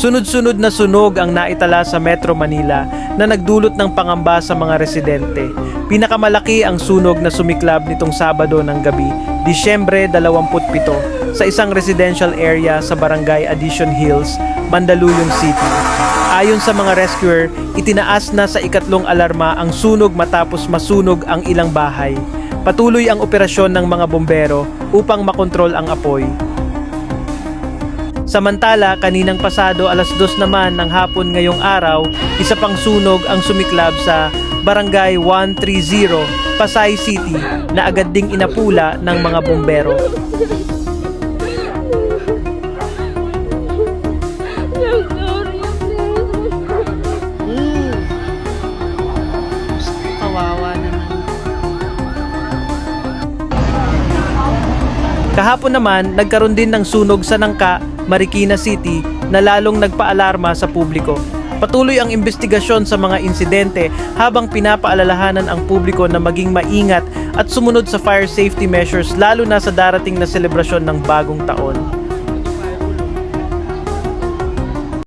Sunod-sunod na sunog ang naitala sa Metro Manila na nagdulot ng pangamba sa mga residente. Pinakamalaki ang sunog na sumiklab nitong Sabado ng gabi, Disyembre 27, sa isang residential area sa Barangay Addition Hills, Mandaluyong City. Ayon sa mga rescuer, itinaas na sa ikatlong alarma ang sunog matapos masunog ang ilang bahay. Patuloy ang operasyon ng mga bombero upang makontrol ang apoy. Samantala, kaninang pasado 2:00 naman ng hapon ngayong araw, isa pang sunog ang sumiklab sa Barangay 130, Pasay City na agad ding inapula ng mga bombero. Kawawa naman. Kahapon naman, nagkaroon din ng sunog sa Nangka, Marikina City na lalong nagpaalarma sa publiko. Patuloy ang investigasyon sa mga insidente habang pinapaalalahanan ang publiko na maging maingat at sumunod sa fire safety measures lalo na sa darating na selebrasyon ng bagong taon.